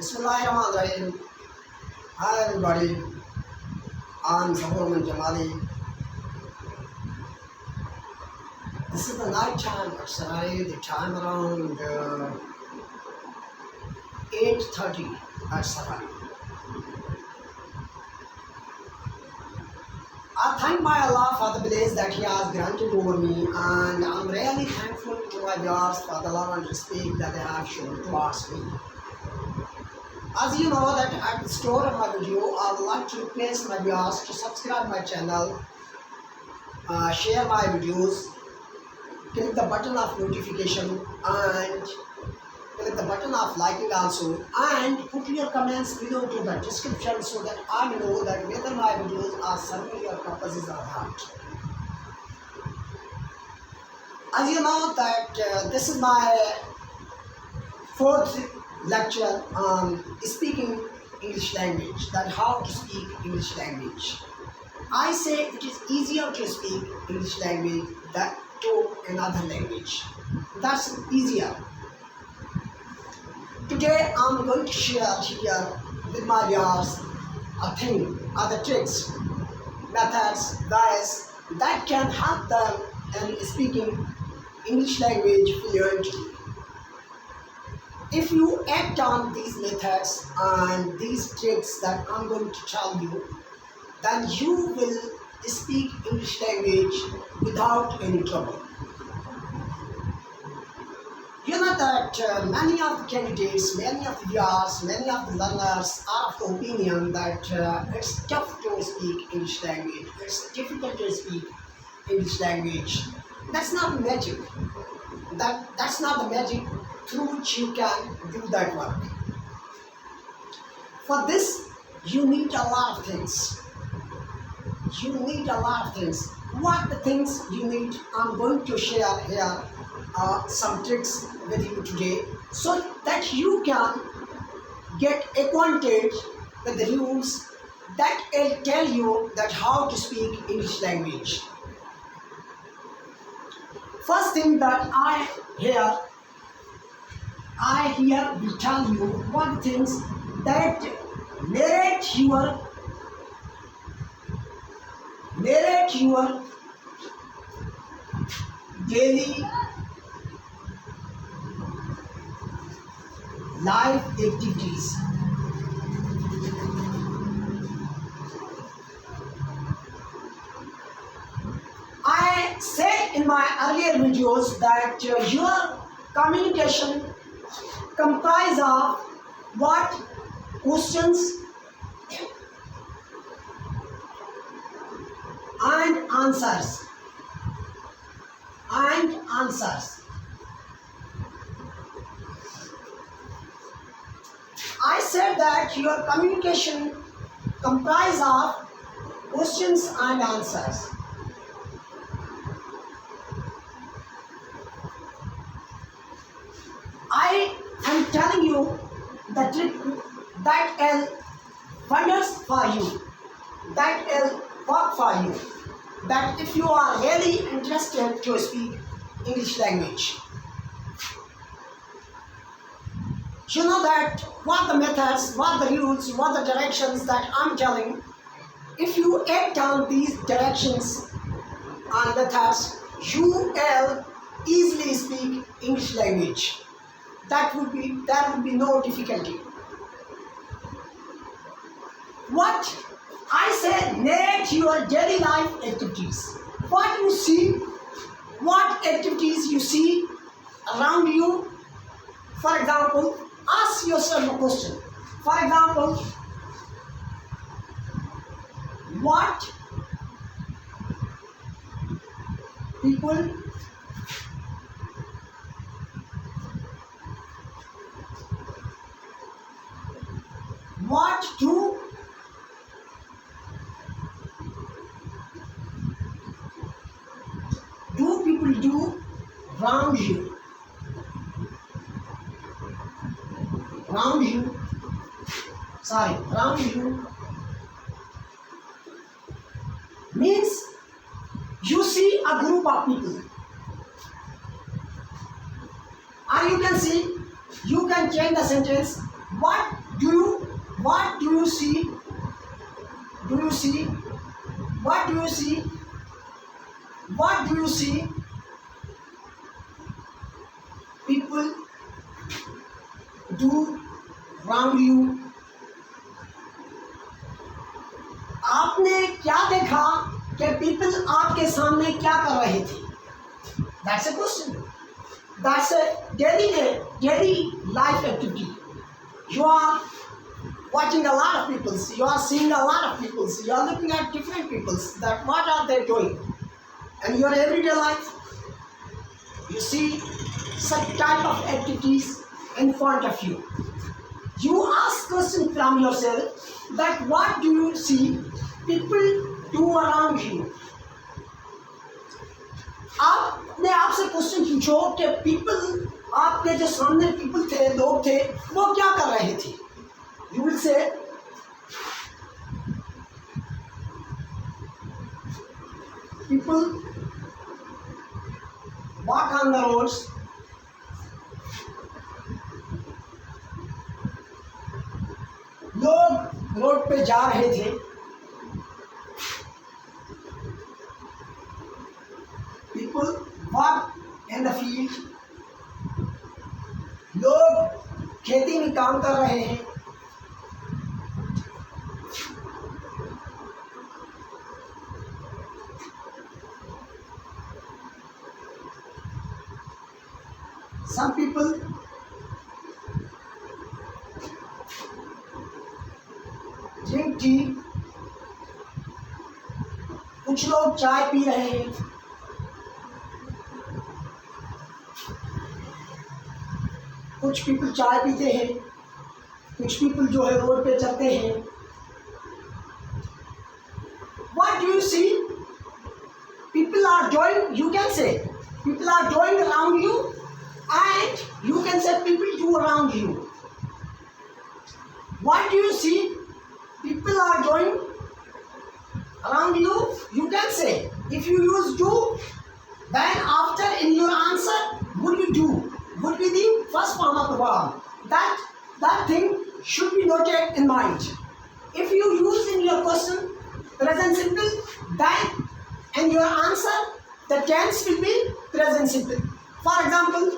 Bismillahirrahmanirrahim. Hi everybody, I'm Zahoman Jamali. This is the night time at Sarai, the time around 8:30 at Sarai. I thank my Allah for the bliss that He has granted over me, and I'm really thankful to my viewers for the love and respect that they have shown towards me. As you know that at the start of my video, I would like to request my viewers to subscribe my channel, share my videos, click the button of notification and click the button of liking also, and put your comments below to the description so that I know that whether my videos are serving your purposes or not. As you know that this is my fourth lecture on speaking English language, that how to speak English language. I say it is easier to speak English language than to another language. That's easier. Today I'm going to share here with my viewers a thing, other tricks, methods, ways that can help them in speaking English language fluently. If you act on these methods and these tricks that I'm going to tell you, then you will speak English language without any trouble. You know that many of the candidates, many of the viewers, many of the learners are of the opinion that it's tough to speak English language, it's difficult to speak English language. That's not magic. That's not the magic through which you can do that work. For this, you need a lot of things. You need a lot of things. What the things you need, I'm going to share here some tricks with you today so that you can get acquainted with the rules that will tell you that how to speak English language. First thing that I here will tell you what things that narrate your daily life activities. I said in my earlier videos that your communication comprise of what? Questions and answers. I said that your communication comprise of questions and answers. I am telling you the trick that will wonders for you, that will work for you, that if you are really interested to speak English language. You know that what the methods, what the rules, what the directions that I'm telling, if you act on these directions and methods, you will easily speak English language. There would be no difficulty. What I say, narrate your daily life activities. What you see, what activities you see around you. For example, ask yourself a question. For example, what people what do people do around you? Around you means you see a group of people, and you can change the sentence. What What do you see? Do you see? What do you see? What do you see? People do around you. आपने क्या देखा कि people आपके सामने क्या कर रहे थे? That's a question. That's a daily life activity. You are watching a lot of people. You are seeing a lot of people. You are looking at different people. That what are they doing? And your everyday life, you see such type of activities in front of you. You ask question from yourself that what do you see people do around you? आपने आपसे question पूछो कि people आपके जो सामने people थे, लोग थे, वो क्या कर रहे थे? You will say people walk on the roads. लोग रोड पे जा रहे थे. People walk in the field. लोग खेती में काम कर रहे हैं. Some people drink tea. कुछ लोग चाय पी रहे हैं. कुछ पीपल चाय पीते हैं. कुछ पीपल जो है रोड पे चलते हैं. What do you see? People are doing. You can say people are doing around you, and you can say people do around you. What do you see? People are doing around you. You can say if you use do, then after in your answer would be do. Would be the first form of the verb. That thing should be noted in mind. If you use in your question present simple, then in your answer the tense will be present simple. For example,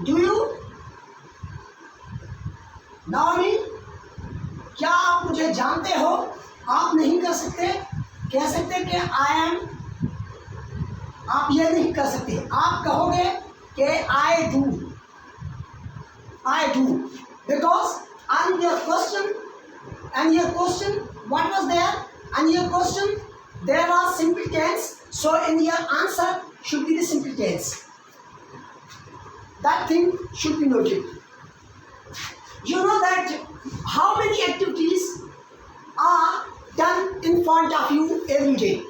do you know me? क्या आप मुझे जानते हो? आप नहीं कर सकते. कह सकते कि I am. आप ये नहीं कर सकते. आप कहोगे कि I do. I do. Because on your question, what was there? On your question, there was simple tense. So in your answer should be the simple tense. That thing should be noted. You know that how many activities are done in front of you every day.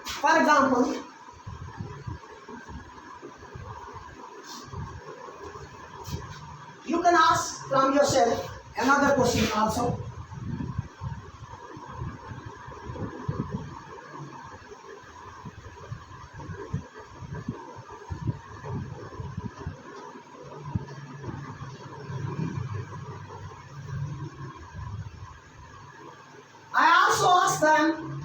For example, you can ask from yourself another question also. I also ask them,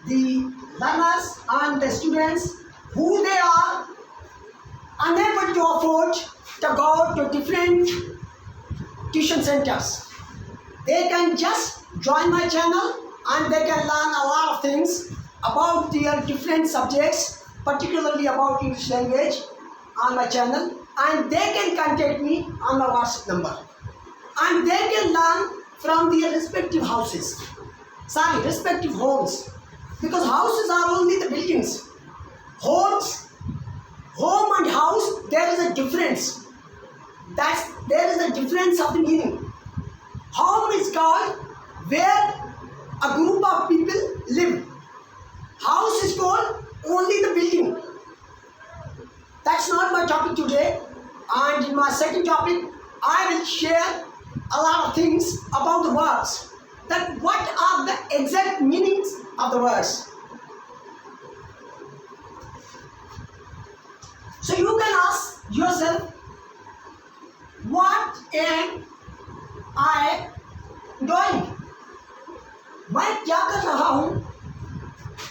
the learners and the students, who they are unable to afford to go to different tuition centers. They can just join my channel and they can learn a lot of things about their different subjects, particularly about English language on my channel, and they can contact me on my WhatsApp number. And they can learn from their respective houses. Respective homes. Because houses are only the buildings. Homes, home and house, there is a difference. There is a difference of the meaning. Home is called where a group of people live. House is called only the building. That's not my topic today. And in my second topic, I will share a lot of things about the words. That what are the exact meanings of the words. So you can ask yourself yourself, what am I doing? मैं क्या कर रहा हूँ?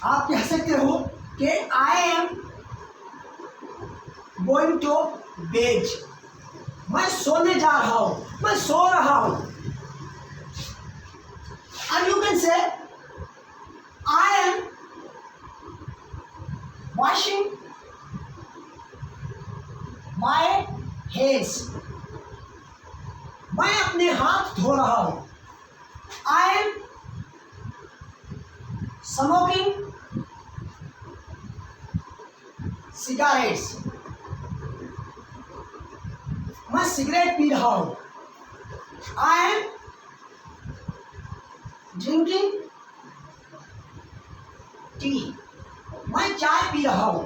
आप कह सकते हो कि I am going to bed. मैं सोने जा रहा हूँ, मैं सो रहा हूँ. And you can say I am washing my hands. मैं अपने हाथ धो रहा हूँ. I am smoking cigarettes. मैं सिगरेट पी रहा हूँ. I am drinking tea. मैं चाय पी रहा हूँ.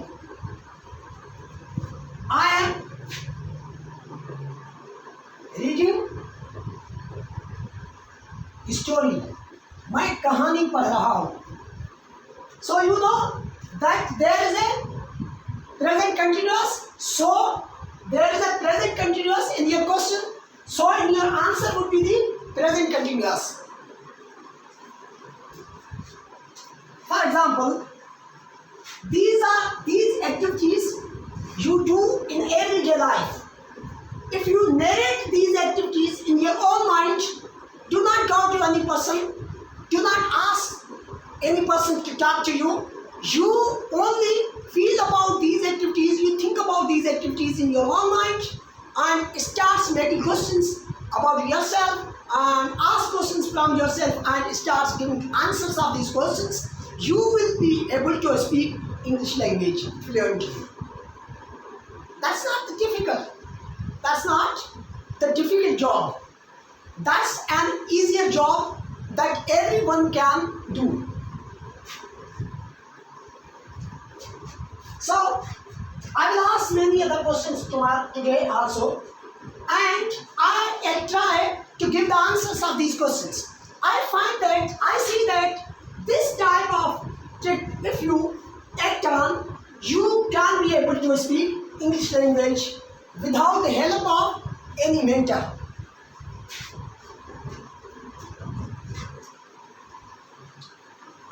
I am reading story. मैं कहानी पढ़ रहा हूँ. So you know that there is a present continuous. So there is a present continuous in your question. So in your answer would be the present continuous. For example, these activities you do in everyday life. If you narrate these activities in your own mind, do not go to any person, do not ask any person to talk to you. You only feel about these activities, you think about these activities in your own mind and starts making questions about yourself and ask questions from yourself and starts giving answers of these questions. You will be able to speak English language fluently. That's not the difficult. That's not the difficult job. That's an easier job that everyone can do. So, I will ask many other questions today also, and I try to give the answers of these questions. I see that this type of trick, if you act on, you can be able to speak English language without the help of any mentor.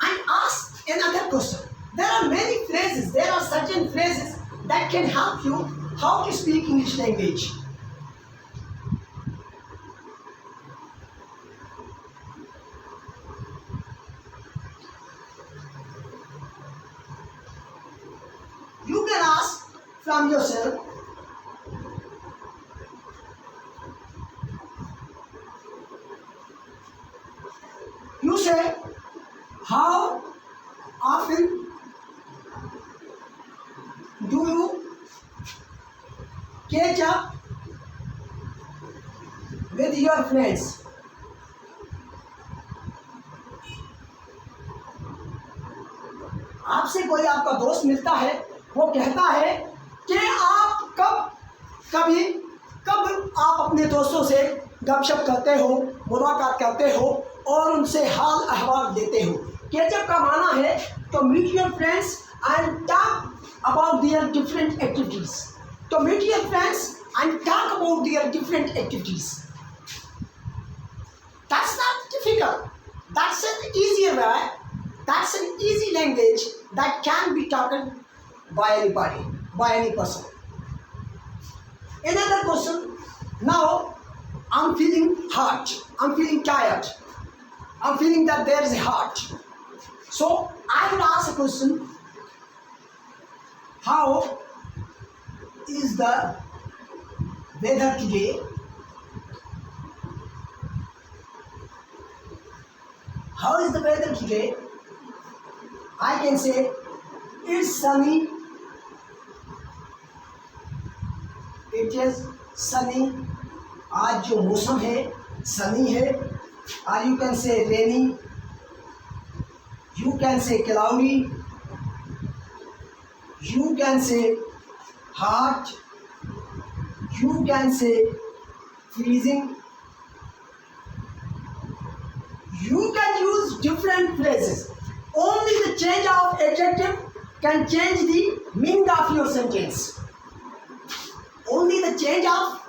And ask another question. There are many phrases, there are certain phrases that can help you how to speak English language. You can ask from yourself, you say, how often do you catch up with your friends? आपसे कोई आपका दोस्त मिलता है, वो कहता है कि आप कब आप अपने दोस्तों से गपशप करते हो, मुलाकात करते हो और उनसे हाल अहवाल लेते हो. कैचअप का माना है to meet your friends and talk about their different activities. To meet your friends and talk about their different activities. That's not difficult. That's an easier way. That's an easy language that can be talked by anybody, by any person. Another question. Now, I'm feeling hot. I'm feeling tired. I'm feeling that there is a heart. So, I will ask a question. How is the weather today? How is the weather today? I can say, it's sunny. It is sunny. आज जो मौसम है sunny है. Or you can say rainy. You can say cloudy. You can say hot. You can say freezing. You can use different phrases. Only the change of adjective can change the meaning of your sentence. only the change of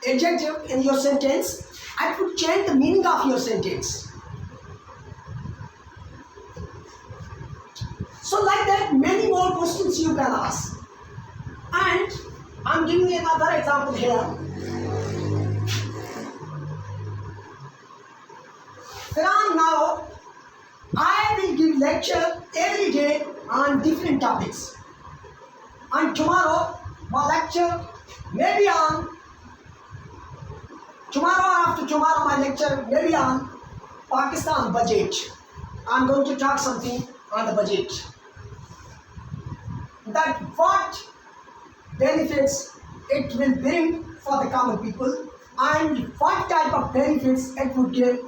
adjective in your sentence, it would change the meaning of your sentence. So like that, many more questions you can ask. And I'm giving you another example here. From now, I will give lecture every day on different topics. And tomorrow, my lecture may be on, tomorrow or after tomorrow, my lecture may be on Pakistan budget. I'm going to talk something on the budget. That what benefits it will bring for the common people and what type of benefits it would give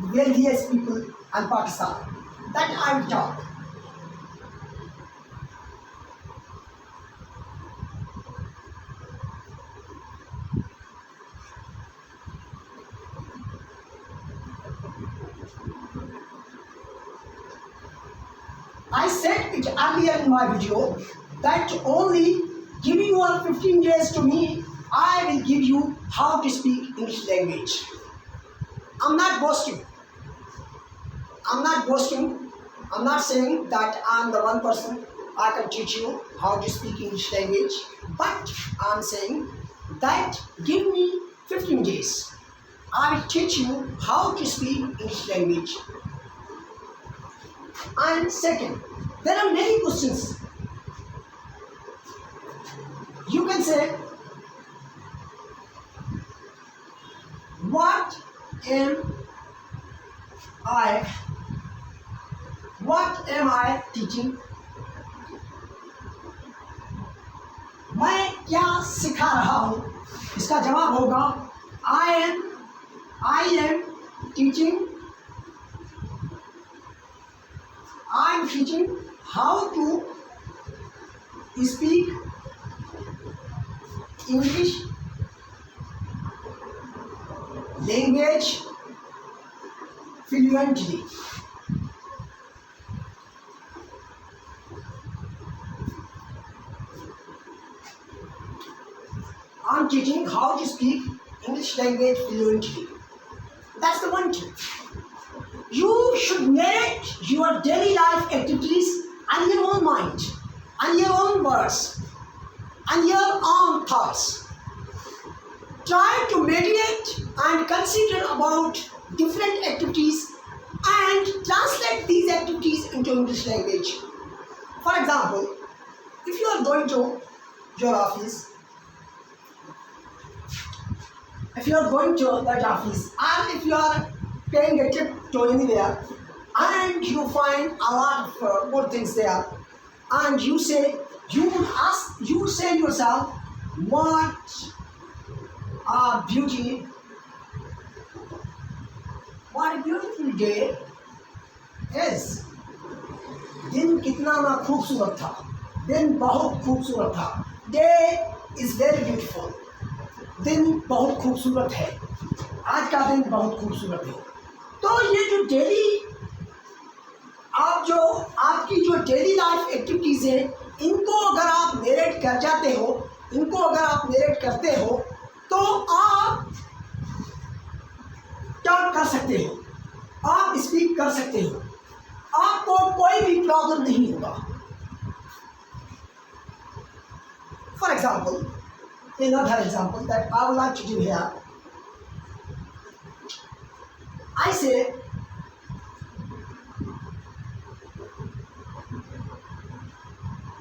the wealthiest people in Pakistan. That I will talk. I said it earlier in my video that only giving you all 15 days to me, I will give you how to speak English language. I'm not boasting. I'm not saying that I'm the one person I can teach you how to speak English language. But I'm saying that give me 15 days. I will teach you how to speak English language. And second, there are many questions. You can say, what am I teaching? मैं क्या सिखा रहा हूँ? इसका जवाब होगा I am teaching how to speak English language fluently. I'm teaching how to speak English language fluently. That's the one thing. You should narrate your daily life activities on your own mind, on your own words, on your own thoughts. Try to meditate and consider about different activities and translate these activities into English language. For example, if you are going to your office, if you are going to that office, and if you are paying a tip to anywhere, and you find a lot of good things there, and you say yourself, what a beauty, what a beautiful day is. दिन कितना ना खूबसूरत था, दिन बहुत खूबसूरत था. Day is very beautiful. दिन बहुत खूबसूरत है, आज का दिन बहुत खूबसूरत है. तो ये जो डेली आपकी जो डेली लाइफ एक्टिविटीज़ है, इनको अगर आप नेरेट कर जाते हो, इनको अगर आप नेरेट करते हो, तो आप टॉक कर सकते हो, आप स्पीक कर सकते हो, आपको कोई भी प्रॉब्लम नहीं होगा. For example, another example that I would like to do here, I say,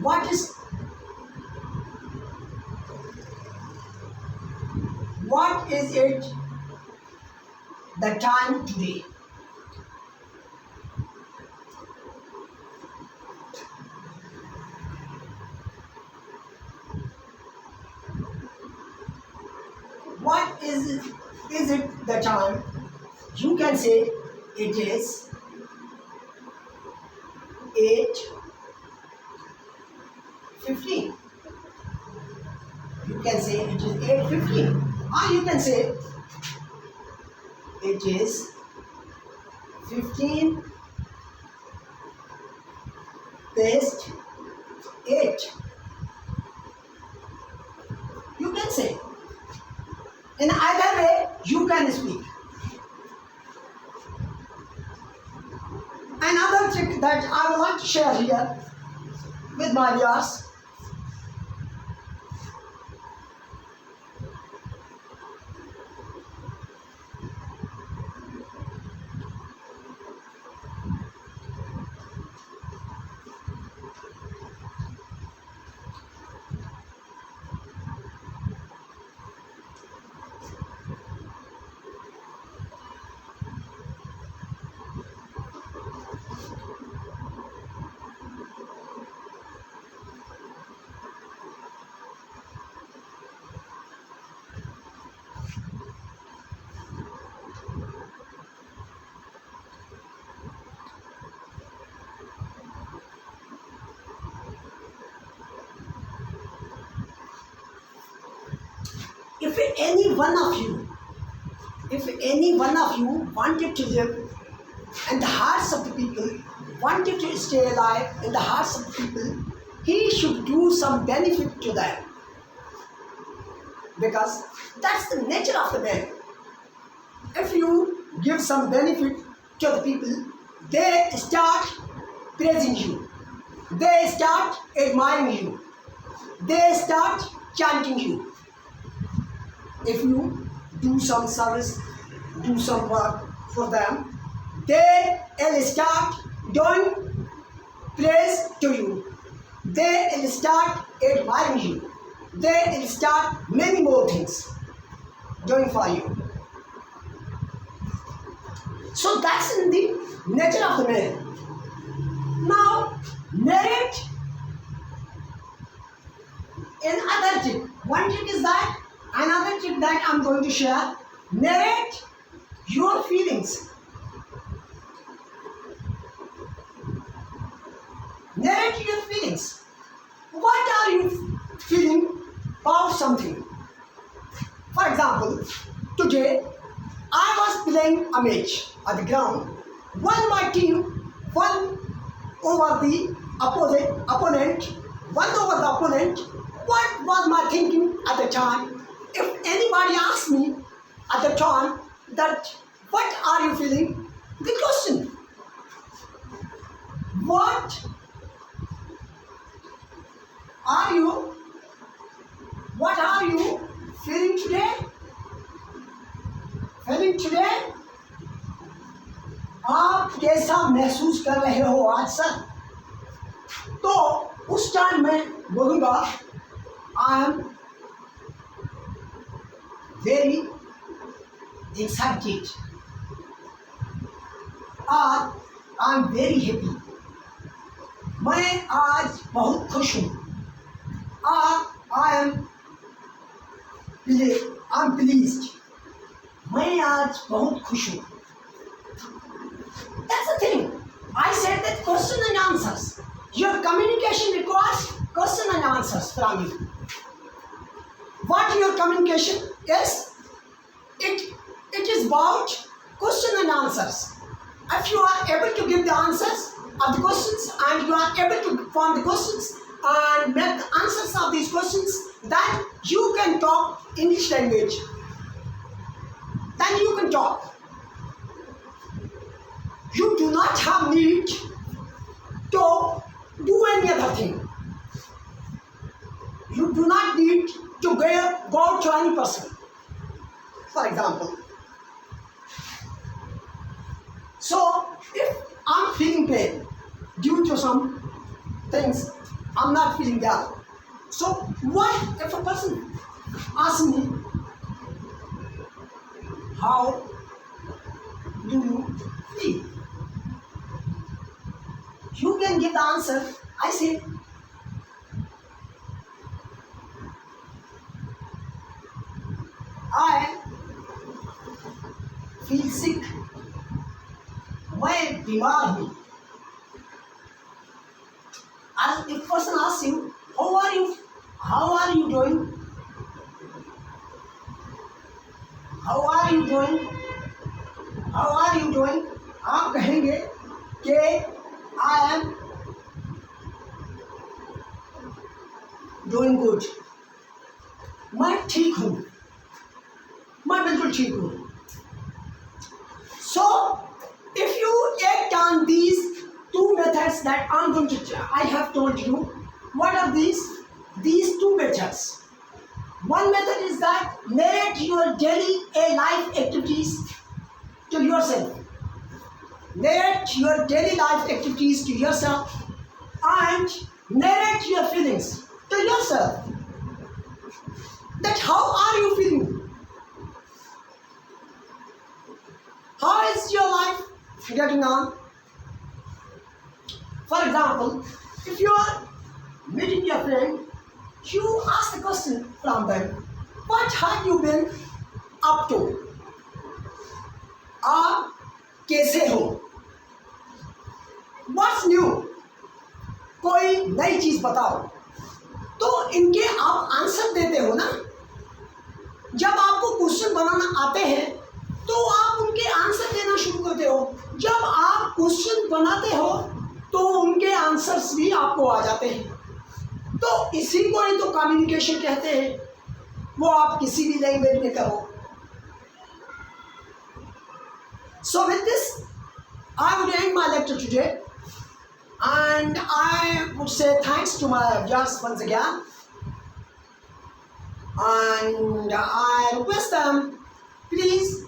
what is it the time today? What is it the time? You can say it is 8:15. You can say it is 8:15. Or you can say it is 15 past 8. You can say In either way, you can speak. Another trick that I would like to share here with my viewers. If any one of you wanted to live in the hearts of the people, wanted to stay alive in the hearts of the people, he should do some benefit to them. Because that's the nature of the man. If you give some benefit to the people, they start praising you. They start admiring you. They start chanting you. If you do some service, do some work for them, they will start doing praise to you. They will start admiring you. They will start many more things doing for you. So that's in the nature of the man. Now, narrate another trick. One trick is that, another trick that I'm going to share, narrate your feelings. Narrate your feelings. What are you feeling about something? For example, today I was playing a match at the ground. When my team won over the opponent, what was my thinking at the time? If anybody asks me at the time that what are you feeling? The question, what are you feeling today? आप कैसा महसूस कर रहे हो आज sir? तो उस time मैं बोलूँगा आई एम वेरी एक्साइटेड, आज आई एम वेरी हैप्पी, मैं आज बहुत खुश हूँ, आई एम प्लीज्ड, मैं आज बहुत खुश हूँ. That's the thing. I said that question and answers. Your communication requires question and answers from you. What your communication is? It is about question and answers. If you are able to give the answers of the questions and you are able to form the questions and make the answers of these questions, then you can talk English language. Then you can talk. You do not have need to do any other thing. You do not need to go to any person. For example, so if I'm feeling pain due to some things, I'm not feeling well. So what if a person asks me, how do you feel? You can give the answer. I say, I feel sick. मैं बीमार हूँ. As if person asks you, how are you doing? How are you doing? आप कहेंगे कि I am doing good. मैं ठीक हूँ. मैं बिल्कुल ठीक हूँ. So if you act on these two methods that I have told you, what are these? These two methods. One method is that narrate your daily life activities to yourself. Narrate your daily life activities to yourself and narrate your feelings to yourself. That how are you feeling? How is your life getting on? For example, if you are meeting your friend, you ask the question from them, what have you been up to? आप कैसे हो? What's new? कोई नई चीज बताओ. तो इनके आप आंसर देते हो ना. जब आपको क्वेश्चन बनाना आते हैं तो आप उनके आंसर देना शुरू करते हो. जब आप क्वेश्चन बनाते हो तो उनके आंसर्स भी आपको आ जाते हैं. तो इसी को ही तो कम्युनिकेशन कहते हैं. वो आप किसी भी लैंग्वेज में करो. So with this, I would end my lecture today, and I would say thanks to my viewers once again, and I request them, please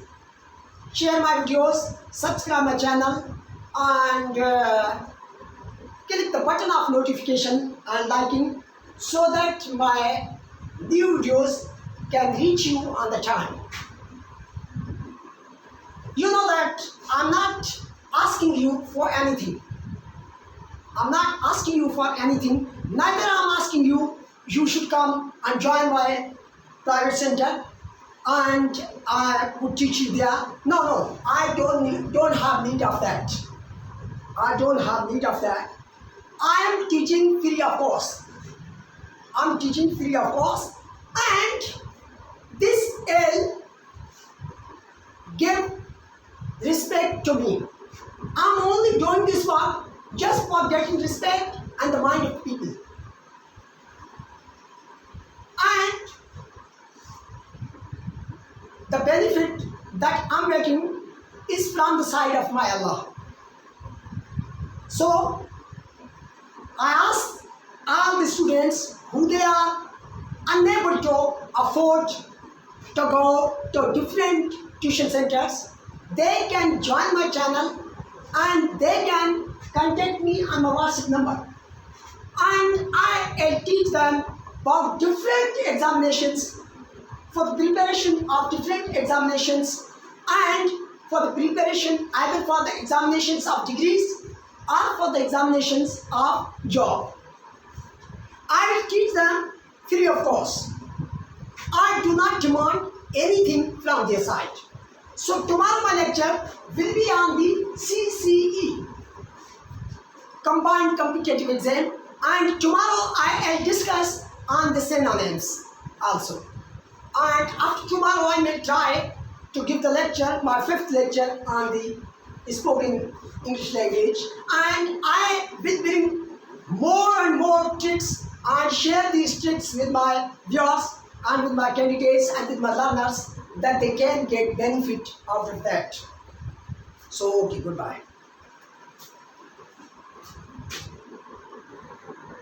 share my videos, subscribe my channel, and click the button of notification and liking so that my new videos can reach you on the time. You know that I'm not asking you for anything. I'm not asking you for anything. Neither I'm asking you should come and join my private center and I would teach you there. No, I don't have need of that. I don't have need of that. I am teaching free of cost. I'm teaching free of cost, and this will give respect to me. I'm only doing this work just for getting respect and the mind of people. And the benefit that I'm getting is from the side of my Allah. So I ask all the students who they are unable to afford to go to different tuition centers, they can join my channel and they can contact me on my WhatsApp number, and I'll teach them about different examinations, for the preparation of different examinations, and for the preparation either for the examinations of degrees or for the examinations of job. I will teach them free of cost. I do not demand anything from their side. So tomorrow my lecture will be on the CCE, Combined Competitive Exam, and tomorrow I will discuss on the synonyms also. And after tomorrow I may try to give the lecture, my 5th lecture on the spoken English language, and I will bring more and more tricks and share these tricks with my viewers and with my candidates and with my learners, that they can get benefit out of that. So, okay, goodbye.